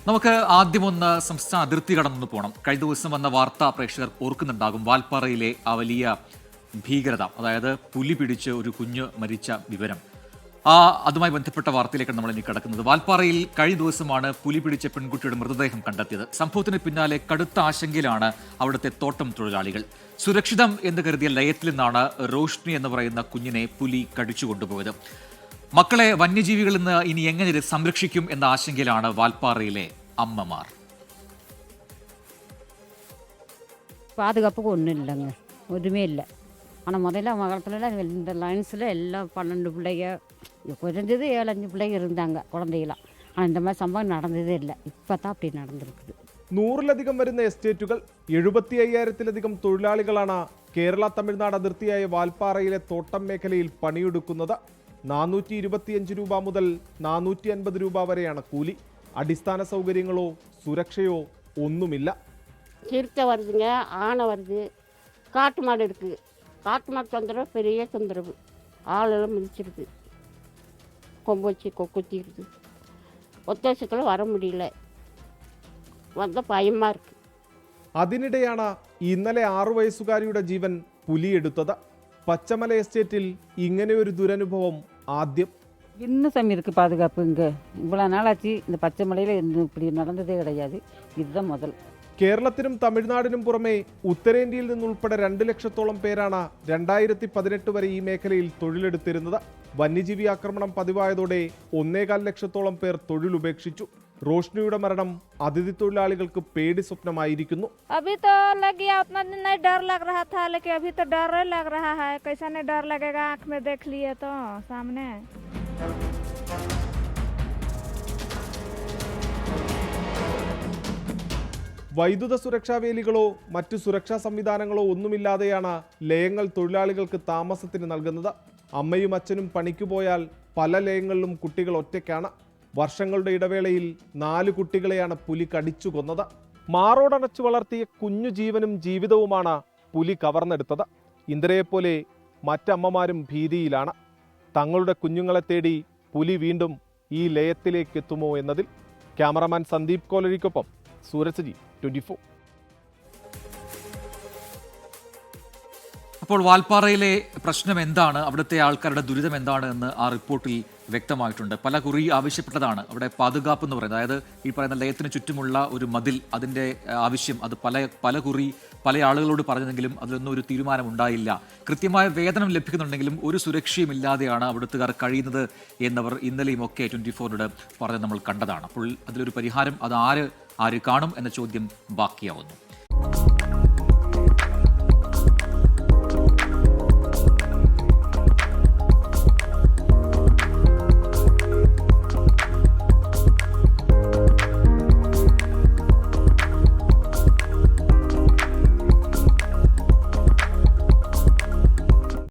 നമുക്ക് ആദ്യമൊന്ന് സംസ്ഥാന അതിർത്തി കടന്നു പോകണം. കഴിഞ്ഞ ദിവസം വന്ന വാർത്ത പ്രേക്ഷകർ ഓർക്കുന്നുണ്ടാകും. വാൽപ്പാറയിലെ ആ വലിയ ഭീകരത, അതായത് പുലി പിടിച്ച് ഒരു കുഞ്ഞ് മരിച്ച വിവരം. അതുമായി ബന്ധപ്പെട്ട വാർത്തയിലേക്കാണ് നമ്മൾ ഇനി കിടക്കുന്നത്. വാൽപ്പാറയിൽ കഴിഞ്ഞ ദിവസമാണ് പുലി പിടിച്ച പെൺകുട്ടിയുടെ മൃതദേഹം കണ്ടെത്തിയത്. സംഭവത്തിന് പിന്നാലെ കടുത്ത ആശങ്കയിലാണ് അവിടുത്തെ തോട്ടം തൊഴിലാളികൾ. സുരക്ഷിതം എന്ന് കരുതിയ ലയത്തിൽ നിന്നാണ് റോഷ്നി എന്ന് പറയുന്ന കുഞ്ഞിനെ പുലി കടിച്ചു കൊണ്ടുപോയത്. മക്കളെ വന്യജീവികളിൽ നിന്ന് ഇനി എങ്ങനെ സംരക്ഷിക്കും എന്ന ആശങ്കയിലാണ് വാൽപ്പാറയിലെ അമ്മമാർ. பாதுகாப்புக்கு ஒன்றும் இல்லைங்க, ஒன்றுமே இல்லை. ஆனால் முதல்ல மகளத்தில் இந்த லைன்ஸில் எல்லாம் 12 பிள்ளைங்க, குறைஞ்சது 7-5 பிள்ளைங்க இருந்தாங்க குழந்தைகளாம். ஆனால் இந்த மாதிரி சம்பவம் நடந்ததே இல்லை. இப்போ தான் அப்படி நடந்திருக்குது. 100-ലധികം വരുന്ന എസ്റ്റേറ്റുകൾ, 75,000-ലധികം തൊഴിലാളികളാണ് കേരള തമിഴ്നാട് അതിർത്തിയായ വാൽപ്പാറയിലെ തോട്ടം മേഖലയിൽ പണിയെടുക്കുന്നത്. 425 രൂപ മുതൽ 450 രൂപ വരെയാണ് കൂലി. അടിസ്ഥാന സൗകര്യങ്ങളോ സുരക്ഷയോ ഒന്നുമില്ല. சிறுத்தை வருதுங்க, ஆனை வருது, காட்டு மாடு இருக்குது. காட்டு மாடு தொந்தரவு பெரிய தொந்தரவு. ஆளெல்லாம் மிதிச்சிருது, கொம்பு வச்சு குத்திடுது. ஒத்தாசத்தில் வர முடியல, வந்தால் பயமாக இருக்குது. അതിനിടെയാണ് ഇന്നലെ 6 വയസ്സുകാരിയുടെ ജീവൻ പുലിയെടുത്തത്. പച്ചമല എസ്റ്റേറ്റിൽ ഇങ്ങനെയൊരു ദുരനുഭവം ആദ്യം. இன்னும் சாமி இருக்குது பாதுகாப்பு. இங்கே இவ்வளோ நாளாச்சு இந்த பச்சை மலையில் இப்படி நடந்ததே கிடையாது. இதுதான் முதல். കേരളത്തിനും തമിഴ്നാടിനും പുറമെ ഉത്തരേന്ത്യയിൽ നിന്നുൾപ്പെടെ 2 ലക്ഷത്തോളം പേരാണ് 2018 വരെ ഈ മേഖലയിൽ തൊഴിലെടുത്തിരുന്നത്. വന്യജീവി ആക്രമണം പതിവായതോടെ 1.25 ലക്ഷത്തോളം പേർ തൊഴിലുപേക്ഷിച്ചു. റോഷ്നിയുടെ മരണം അതിഥി തൊഴിലാളികൾക്ക് പേടി സ്വപ്നമായിരിക്കുന്നു. अभी तो लग गया, उतना दिन नहीं डर लग रहा था, लेकिन अभी तो डर लग रहा है. कैसा नहीं डर लगेगा, आँख में देख लिए तो सामने. വൈദ്യുത സുരക്ഷാ വേലികളോ മറ്റു സുരക്ഷാ സംവിധാനങ്ങളോ ഒന്നുമില്ലാതെയാണ് ലയങ്ങൾ തൊഴിലാളികൾക്ക് താമസത്തിന് നൽകുന്നത്. അമ്മയും അച്ഛനും പണിക്കു പോയാൽ പല ലയങ്ങളിലും കുട്ടികൾ ഒറ്റയ്ക്കാണ്. വർഷങ്ങളുടെ ഇടവേളയിൽ 4 കുട്ടികളെയാണ് പുലി കടിച്ചു കൊന്നത്. മാറോടണച്ചു വളർത്തിയ കുഞ്ഞു ജീവനും ജീവിതവുമാണ് പുലി കവർന്നെടുത്തത്. ഇന്ദിരയെപ്പോലെ മറ്റമ്മമാരും ഭീതിയിലാണ്. തങ്ങളുടെ കുഞ്ഞുങ്ങളെ തേടി പുലി വീണ്ടും ഈ ലയത്തിലേക്ക് എത്തുമോ എന്നതിൽ. ക്യാമറമാൻ സന്ദീപ് കോലരിക്കൊപ്പം സൂരജ്, 24. അപ്പോൾ വാൽപ്പാറയിലെ പ്രശ്നം എന്താണ്, അവിടുത്തെ ആൾക്കാരുടെ ദുരിതം എന്താണ് എന്ന് ആ റിപ്പോർട്ടിൽ വ്യക്തമായിട്ടുണ്ട്. പല കുറി ആവശ്യപ്പെട്ടതാണ് അവിടെ പാതുകാപ്പ് എന്ന് പറയുന്നത്. അതായത് ഈ പറയുന്ന ലയത്തിന് ചുറ്റുമുള്ള ഒരു മതിൽ, അതിൻ്റെ ആവശ്യം അത് പല കുറി പല ആളുകളോട് പറഞ്ഞതെങ്കിലും അതിലൊന്നും ഒരു തീരുമാനം ഉണ്ടായില്ല. കൃത്യമായ വേതനം ലഭിക്കുന്നുണ്ടെങ്കിലും ഒരു സുരക്ഷയും ഇല്ലാതെയാണ് അവിടുത്തുകാർ കഴിയുന്നത് എന്നവർ ഇന്നലെയും ഒക്കെ 24-നോട് പറഞ്ഞ് നമ്മൾ കണ്ടതാണ്. അപ്പോൾ അതിലൊരു പരിഹാരം അത് ആര് കാണും എന്ന ചോദ്യം ബാക്കിയാവുന്നു.